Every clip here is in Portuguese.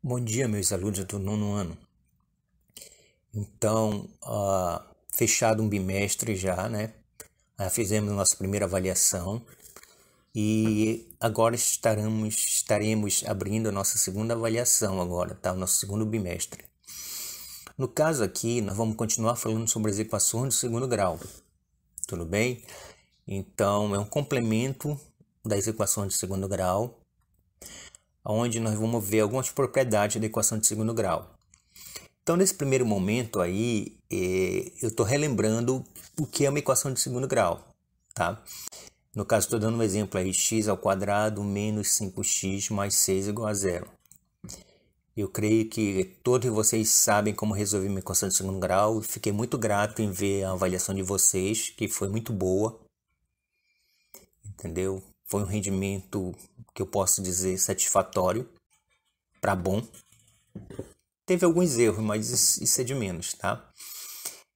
Bom dia, meus alunos do nono ano. Então, fechado um bimestre já, né? Fizemos nossa primeira avaliação e agora estaremos abrindo a nossa segunda avaliação agora, tá? O nosso segundo bimestre. No caso aqui, nós vamos continuar falando sobre as equações do segundo grau, tudo bem? Então, é um complemento das equações de segundo grau, onde nós vamos ver algumas propriedades da equação de segundo grau. Então, nesse primeiro momento aí, eu estou relembrando o que é uma equação de segundo grau, tá? No caso, estou dando um exemplo aí, x ao quadrado menos 5x mais 6 igual a zero. Eu creio que todos vocês sabem como resolver uma equação de segundo grau. Fiquei muito grato em ver a avaliação de vocês, que foi muito boa, entendeu? Foi um rendimento que eu posso dizer satisfatório, para bom. Teve alguns erros, mas isso é de menos, tá?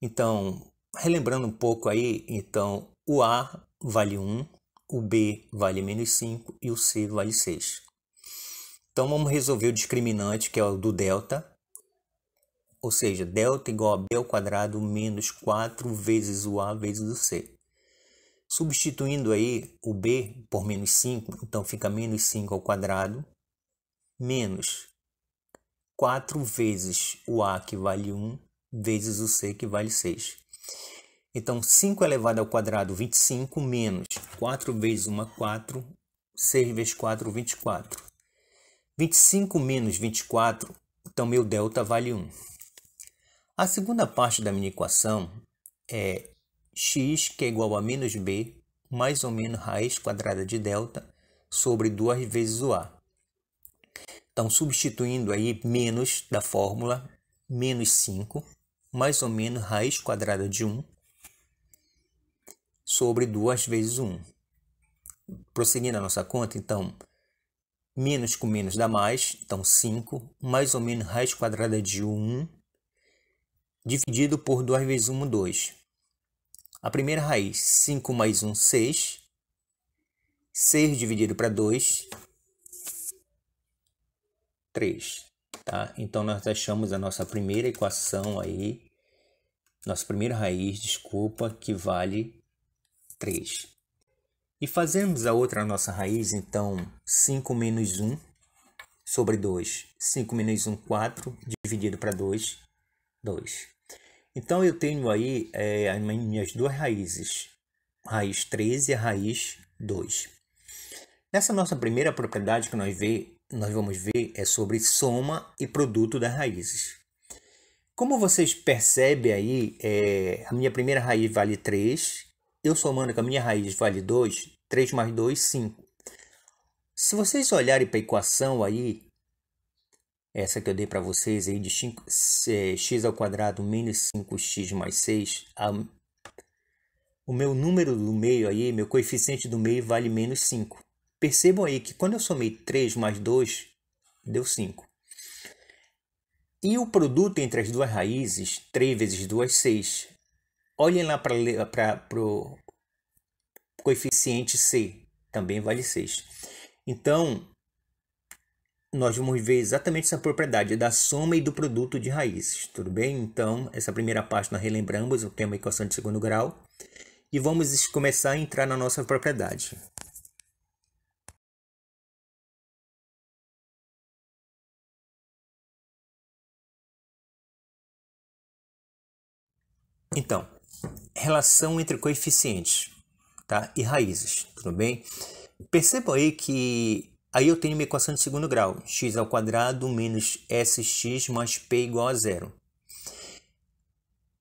Então, relembrando um pouco aí, então, o A vale 1, o B vale menos 5 e o C vale 6. Então, vamos resolver o discriminante, que é o do delta, ou seja, delta igual a B ao quadrado menos 4 vezes o A vezes o C. Substituindo aí o B por menos 5, então fica menos 5 ao quadrado, menos 4 vezes o A, que vale 1, vezes o C, que vale 6. Então, 5 elevado ao quadrado, 25, menos 4 vezes 1, 4, 6 vezes 4, 24. 25 menos 24, então meu delta vale 1. A segunda parte da minha equação é x, que é igual a menos b, mais ou menos raiz quadrada de delta, sobre 2 vezes o a. Então, substituindo aí menos da fórmula, menos 5, mais ou menos raiz quadrada de 1, sobre 2 vezes 1. Prosseguindo a nossa conta, então, menos com menos dá mais, então 5, mais ou menos raiz quadrada de 1, dividido por 2 vezes 1, 2. A primeira raiz, 5 mais 1, 6. 6 dividido para 2, 3. Tá? Então, nós achamos a nossa primeira equação aí, nossa primeira raiz, desculpa, que vale 3. E fazemos a outra nossa raiz, então, 5 menos 1 sobre 2. 5 menos 1, 4, dividido para 2, 2. Então, eu tenho aí as minhas duas raízes, raiz 3 e a raiz 2. Nessa nossa primeira propriedade que nós vamos ver é sobre soma e produto das raízes. Como vocês percebem aí, a minha primeira raiz vale 3, eu somando com a minha raiz vale 2, 3 mais 2, 5. Se vocês olharem para a equação aí, essa que eu dei para vocês aí de x ao quadrado menos 5x mais 6, o meu número do meio aí, meu coeficiente do meio vale menos 5. Percebam aí que quando eu somei 3 mais 2, deu 5. E o produto entre as duas raízes, 3 vezes 2, 6. Olhem lá para o coeficiente C, também vale 6. Então, nós vamos ver exatamente essa propriedade da soma e do produto de raízes, tudo bem? Então, essa primeira parte nós relembramos o tema equação de segundo grau e vamos começar a entrar na nossa propriedade. Então, relação entre coeficientes, tá? E raízes, tudo bem? Percebam aí que aí eu tenho uma equação de segundo grau, x ao quadrado menos sx mais p igual a zero.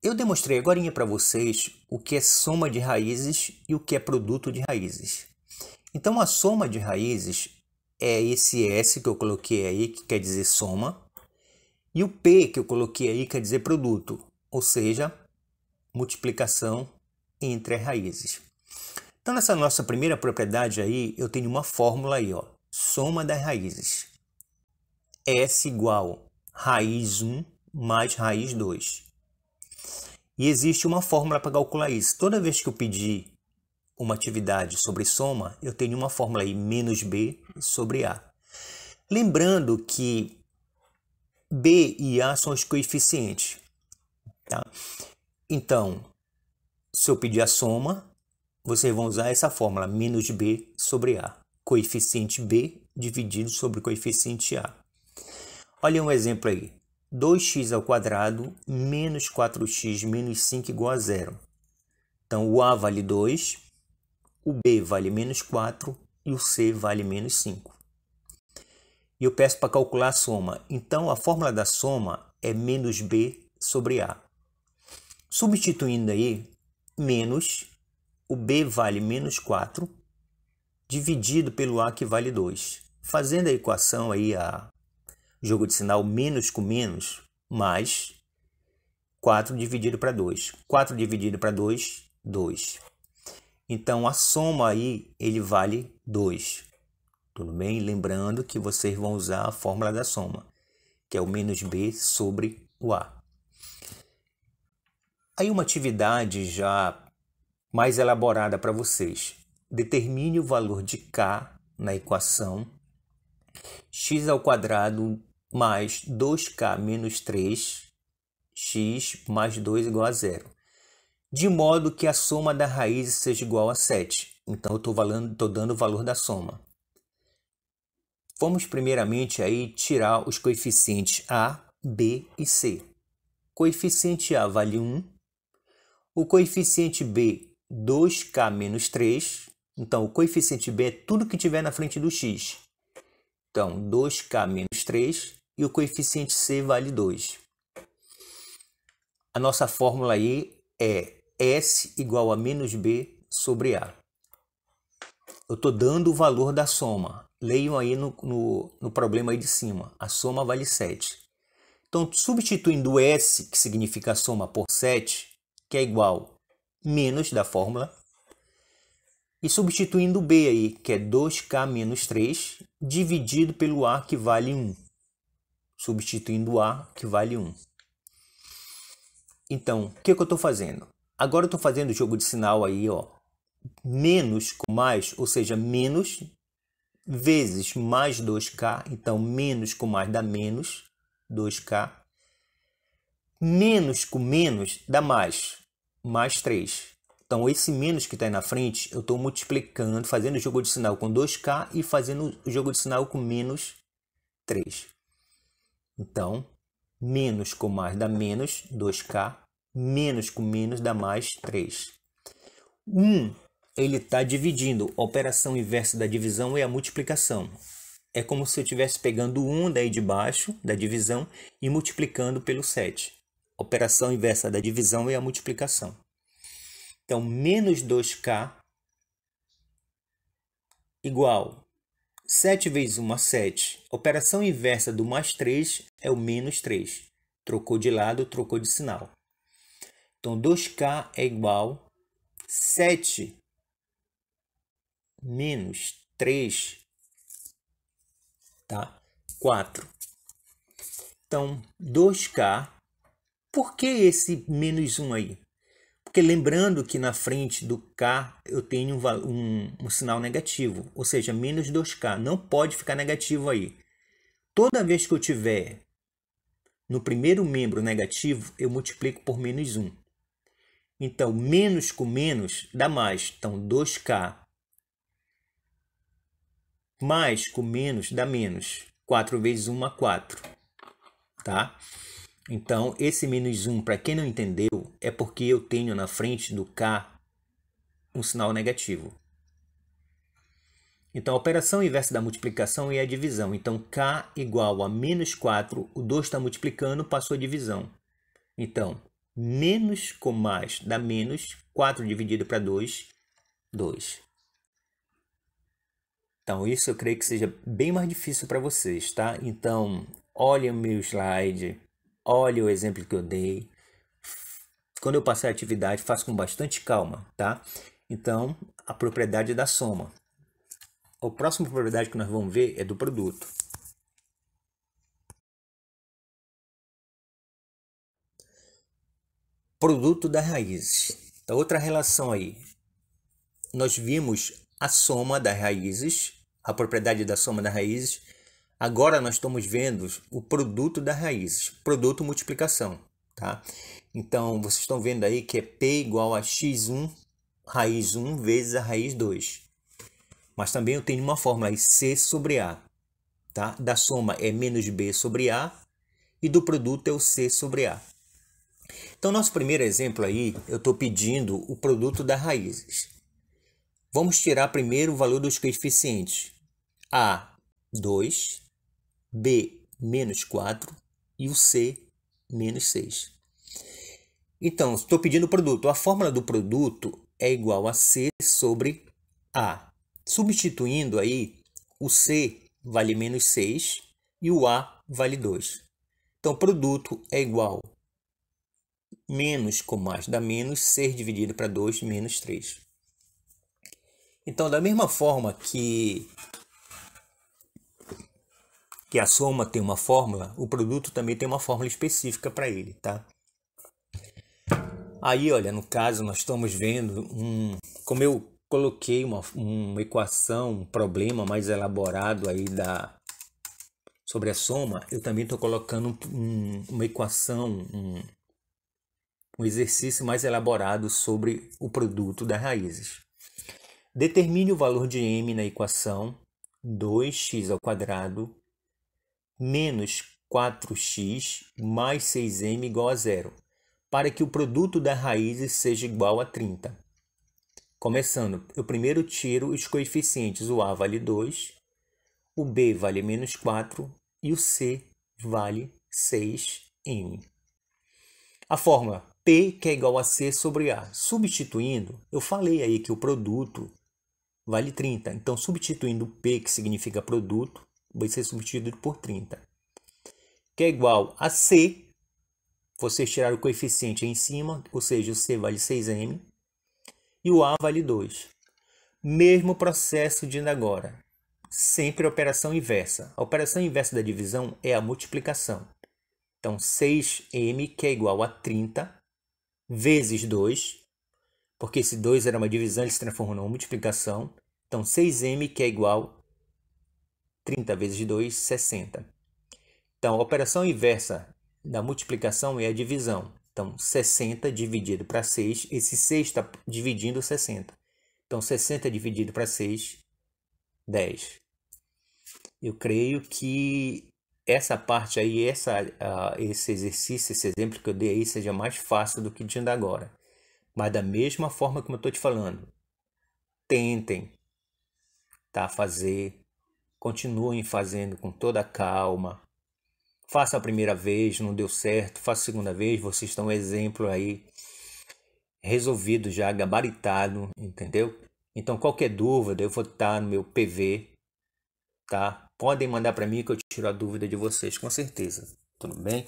Eu demonstrei agora para vocês o que é soma de raízes e o que é produto de raízes. Então, a soma de raízes é esse S que eu coloquei aí, que quer dizer soma, e o P que eu coloquei aí quer dizer produto, ou seja, multiplicação entre as raízes. Então, nessa nossa primeira propriedade aí, eu tenho uma fórmula aí, ó, soma das raízes. S igual raiz 1 mais raiz 2. E existe uma fórmula para calcular isso. Toda vez que eu pedir uma atividade sobre soma, eu tenho uma fórmula aí, menos B sobre A. Lembrando que B e A são os coeficientes, tá? Então, se eu pedir a soma, vocês vão usar essa fórmula, menos B sobre A. Coeficiente B dividido sobre o coeficiente A. Olha um exemplo aí. 2x ao quadrado menos 4x menos 5 igual a 0. Então, o A vale 2, o B vale menos 4 e o C vale menos 5. E eu peço para calcular a soma. Então, a fórmula da soma é menos B sobre A. Substituindo aí, menos, o B vale menos 4, dividido pelo A que vale 2. Fazendo a equação aí, jogo de sinal menos com menos, mais 4 dividido para 2. 4 dividido para 2, 2. Então, a soma aí, ele vale 2. Tudo bem? Lembrando que vocês vão usar a fórmula da soma, que é o menos B sobre o A. Aí uma atividade já mais elaborada para vocês. Determine o valor de K na equação x ao quadrado mais 2K menos 3, x mais 2 igual a 0. De modo que a soma da raiz seja igual a 7. Então, eu estou dando o valor da soma. Vamos primeiramente aí tirar os coeficientes A, B e C. Coeficiente A vale 1. O coeficiente B, 2K menos 3. Então, o coeficiente B é tudo que tiver na frente do x. Então, 2K menos 3 e o coeficiente C vale 2. A nossa fórmula aí é S igual a menos B sobre A. Eu estou dando o valor da soma. Leiam aí no problema aí de cima. A soma vale 7. Então, substituindo o S, que significa a soma, por 7, que é igual menos da fórmula, e substituindo o B aí, que é 2K menos 3, dividido pelo A, que vale 1. Substituindo o A, que vale 1. Então, o que eu estou fazendo? Agora eu estou fazendo o jogo de sinal aí, ó. Menos com mais, ou seja, menos vezes mais 2K. Então, menos com mais dá menos 2K. Menos com menos dá mais 3. Então, esse menos que está aí na frente, eu estou multiplicando, fazendo o jogo de sinal com 2K e fazendo o jogo de sinal com menos 3. Então, menos com mais dá menos 2K, menos com menos dá mais 3. 1, ele está dividindo. A operação inversa da divisão é a multiplicação. É como se eu estivesse pegando 1 daí de baixo, da divisão, e multiplicando pelo 7. A operação inversa da divisão é a multiplicação. Então, menos 2K igual 7 vezes 1 a 7. A operação inversa do mais 3 é o menos 3. Trocou de lado, trocou de sinal. Então, 2K é igual 7 menos 3, tá? 4. Então, 2K, por que esse menos 1 aí? Porque lembrando que na frente do K eu tenho um sinal negativo, ou seja, menos 2K. Não pode ficar negativo aí. Toda vez que eu tiver no primeiro membro negativo, eu multiplico por menos 1. Então, menos com menos dá mais. Então, 2K mais com menos dá menos. 4 vezes 1 a 4. Tá? Então, esse menos 1, para quem não entendeu, é porque eu tenho na frente do K um sinal negativo. Então, a operação inversa da multiplicação é a divisão. Então, K igual a menos 4, o 2 está multiplicando, passou a divisão. Então, menos com mais dá menos, 4 dividido para 2, 2. Então, isso eu creio que seja bem mais difícil para vocês, tá? Então, olhem o meu slide. Olhe o exemplo que eu dei. Quando eu passar a atividade, faço com bastante calma, tá? Então, a propriedade da soma. A próxima propriedade que nós vamos ver é do produto. Produto das raízes. Então, outra relação aí. Nós vimos a soma das raízes, a propriedade da soma das raízes. Agora nós estamos vendo o produto das raízes, produto multiplicação, tá? Então, vocês estão vendo aí que é P igual a x1, raiz 1 vezes a raiz 2. Mas também eu tenho uma fórmula aí, C sobre A, tá? Da soma é menos B sobre A e do produto é o C sobre A. Então, nosso primeiro exemplo aí, eu estou pedindo o produto das raízes. Vamos tirar primeiro o valor dos coeficientes. A, 2, B, menos 4 e o C, menos 6. Então, estou pedindo o produto. A fórmula do produto é igual a C sobre A. Substituindo aí, o C vale menos 6 e o A vale 2. Então, o produto é igual a menos com mais dá menos, 6 dividido para 2, menos 3. Então, da mesma forma que a soma tem uma fórmula, o produto também tem uma fórmula específica para ele, tá? Aí, olha, no caso, nós estamos vendo como eu coloquei uma equação, um problema mais elaborado aí sobre a soma, eu também estou colocando uma equação, um exercício mais elaborado sobre o produto das raízes. Determine o valor de m na equação 2x ao quadrado menos 4x mais 6m igual a 0, para que o produto das raízes seja igual a 30. Começando, eu primeiro tiro os coeficientes, o a vale 2, o b vale menos 4 e o c vale 6m. A fórmula P que é igual a C sobre A. Substituindo, eu falei aí que o produto vale 30. Então, substituindo P, que significa produto, vai ser substituído por 30. Que é igual a C. Vocês tiraram o coeficiente aí em cima, ou seja, o C vale 6m. E o A vale 2. Mesmo processo de agora. Sempre operação inversa. A operação inversa da divisão é a multiplicação. Então, 6m que é igual a 30 vezes 2, porque esse 2 era uma divisão, ele se transformou numa multiplicação. Então, 6m que é igual a 30 vezes 2, 60. Então, a operação inversa da multiplicação é a divisão. Então, 60 dividido para 6, esse 6 está dividindo 60. Então, 60 dividido para 6, 10. Eu creio que essa parte aí, esse exercício, esse exemplo que eu dei aí, seja mais fácil do que de agora. Mas da mesma forma como eu estou te falando, tentem, tá, fazer, continuem fazendo com toda a calma. Faça a primeira vez, não deu certo, faça a segunda vez, vocês estão um exemplo aí, resolvido já, gabaritado, entendeu? Então, qualquer dúvida, eu vou estar no meu PV, tá? Podem mandar para mim que eu tiro a dúvida de vocês, com certeza. Tudo bem?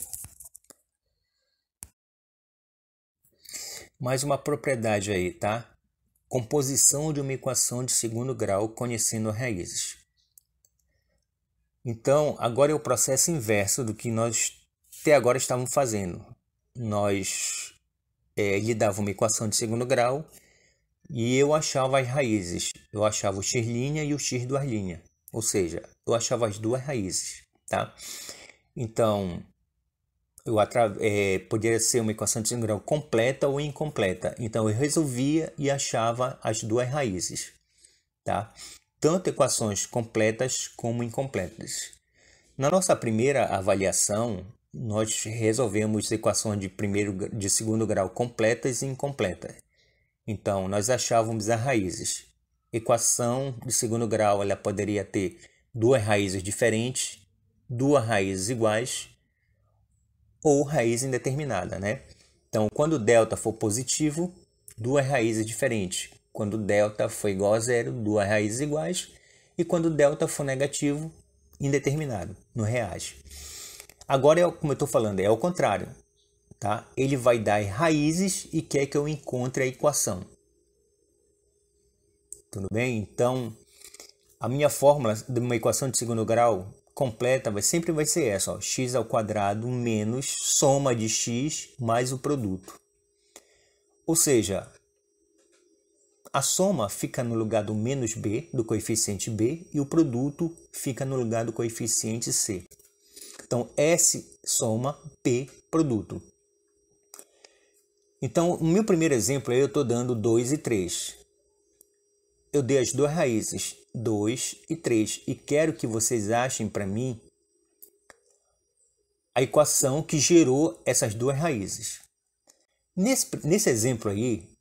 Mais uma propriedade aí, tá? Composição de uma equação de segundo grau conhecendo raízes. Então, agora é o processo inverso do que nós até agora estávamos fazendo. Nós lidava uma equação de segundo grau e eu achava as raízes. Eu achava o x' e o x duas linhas. Ou seja, eu achava as duas raízes, tá? Então, poderia ser uma equação de segundo grau completa ou incompleta. Então, eu resolvia e achava as duas raízes, tá? Tanto equações completas como incompletas. Na nossa primeira avaliação, nós resolvemos equações de segundo grau completas e incompletas. Então, nós achávamos as raízes. Equação de segundo grau, ela poderia ter duas raízes diferentes, duas raízes iguais ou raiz indeterminada, né? Então, quando delta for positivo, duas raízes diferentes. Quando delta for igual a zero, duas raízes iguais. E quando delta for negativo, indeterminado, não reage. Agora, como eu estou falando, é o contrário, tá? Ele vai dar raízes e quer que eu encontre a equação. Tudo bem? Então, a minha fórmula de uma equação de segundo grau completa sempre vai ser essa, ó, x ao quadrado menos soma de x mais o produto. Ou seja, a soma fica no lugar do menos b, do coeficiente b, e o produto fica no lugar do coeficiente c. Então, S soma, P produto. Então, no meu primeiro exemplo, eu estou dando 2 e 3. Eu dei as duas raízes, 2 e 3, e quero que vocês achem para mim a equação que gerou essas duas raízes. Nesse exemplo aí,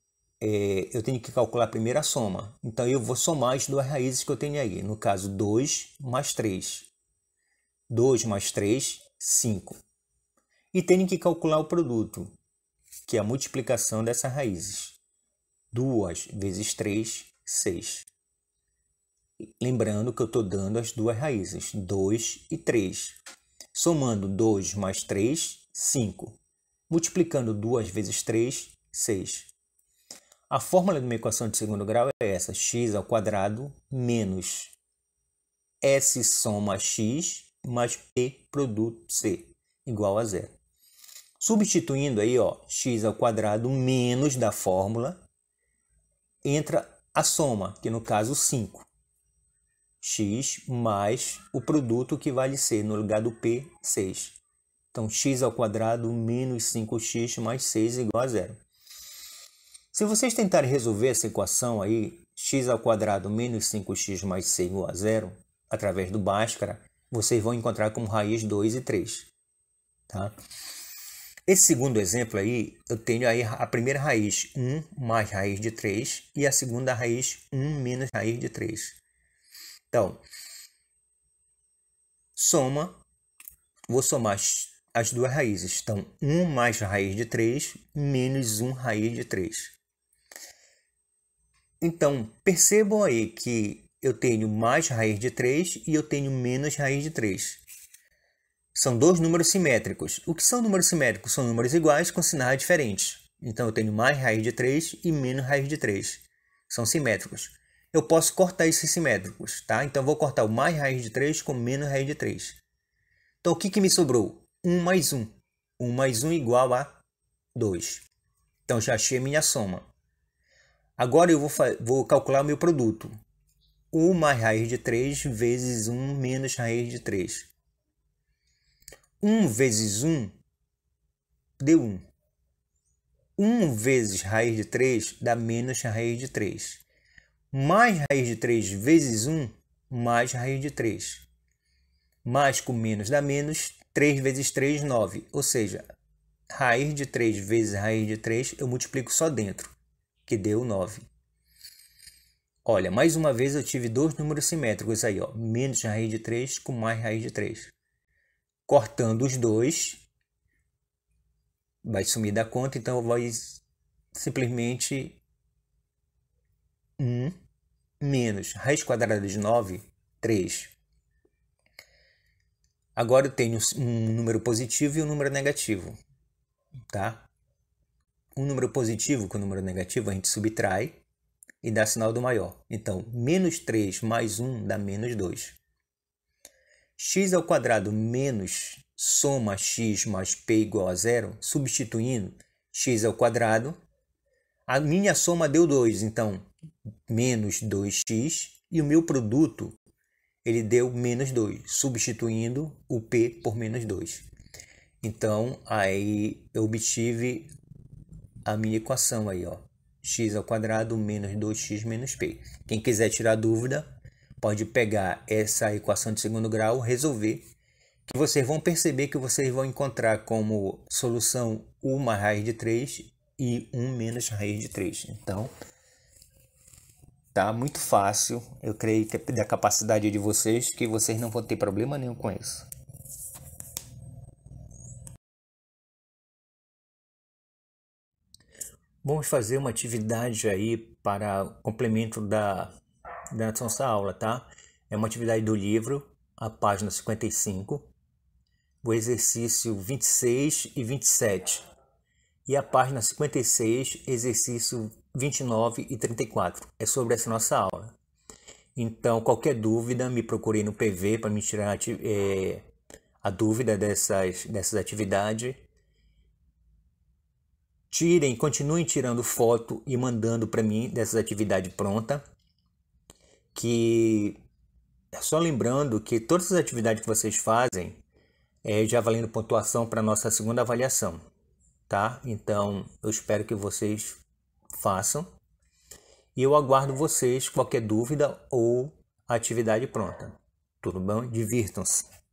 eu tenho que calcular primeiro a soma. Então, eu vou somar as duas raízes que eu tenho aí. No caso, 2 mais 3. 2 mais 3, 5. E tenho que calcular o produto, que é a multiplicação dessas raízes. 2 vezes 3, 6. Lembrando que eu estou dando as duas raízes, 2 e 3. Somando 2 mais 3, 5. Multiplicando 2 vezes 3, 6. A fórmula de uma equação de segundo grau é essa, x ao quadrado menos S soma x mais P produto C igual a zero. Substituindo aí, ó, x ao quadrado menos da fórmula, entra a soma, que no caso 5. X mais o produto que vale C, no lugar do P, 6. Então, x ao quadrado menos 5x mais 6 igual a zero. Se vocês tentarem resolver essa equação aí, x ao quadrado menos 5x mais 6 igual a zero, através do Bhaskara, vocês vão encontrar como raiz 2 e 3. Tá? Esse segundo exemplo aí, eu tenho aí a primeira raiz 1 mais raiz de 3 e a segunda raiz 1 menos raiz de 3. Então, vou somar as duas raízes. Então, 1 mais raiz de 3 menos 1 raiz de 3. Então, percebam aí que eu tenho mais raiz de 3 e eu tenho menos raiz de 3. São dois números simétricos. O que são números simétricos? São números iguais com sinais diferentes. Então, eu tenho mais raiz de 3 e menos raiz de 3. São simétricos. Eu posso cortar esses simétricos, tá? Então, eu vou cortar o mais raiz de 3 com menos raiz de 3. Então, o que me sobrou? 1 mais 1. 1 mais 1 igual a 2. Então, já achei a minha soma. Agora, eu vou calcular o meu produto. 1 mais raiz de 3 vezes 1 menos raiz de 3. 1 vezes 1 deu 1. 1 vezes raiz de 3 dá menos raiz de 3. Mais raiz de 3 vezes 1, mais raiz de 3. Mais com menos dá menos, 3 vezes 3, 9. Ou seja, raiz de 3 vezes raiz de 3, eu multiplico só dentro, que deu 9. Olha, mais uma vez eu tive dois números simétricos aí, ó, menos raiz de 3 com mais raiz de 3. Cortando os dois, vai sumir da conta, então vai simplesmente 1 menos raiz quadrada de 9, 3. Agora eu tenho um número positivo e um número negativo, tá? Um número positivo com o número negativo a gente subtrai e dá sinal do maior. Então, menos 3 mais 1 dá menos 2. X ao quadrado menos soma x mais p igual a zero, substituindo x ao quadrado, a minha soma deu 2, então menos 2x, e o meu produto ele deu menos 2, substituindo o p por menos 2. Então, aí eu obtive a minha equação aí, ó, x ao quadrado menos 2x menos p. Quem quiser tirar dúvida, pode pegar essa equação de segundo grau, resolver, que vocês vão perceber que vocês vão encontrar como solução 1 mais raiz de 3 e 1 menos raiz de 3. Então, tá muito fácil. Eu creio que é da capacidade de vocês, que vocês não vão ter problema nenhum com isso. Vamos fazer uma atividade aí para complemento da nossa aula, tá? É uma atividade do livro, a página 55, o exercício 26 e 27. E a página 56, exercício 29 e 34. É sobre essa nossa aula. Então, qualquer dúvida, me procure no PV para me tirar a dúvida dessas atividades. continuem tirando foto e mandando para mim dessas atividades prontas. Que só lembrando que todas as atividades que vocês fazem já valendo pontuação para nossa segunda avaliação, tá? Então eu espero que vocês façam e eu aguardo vocês qualquer dúvida ou atividade pronta. Tudo bom? Divirtam-se!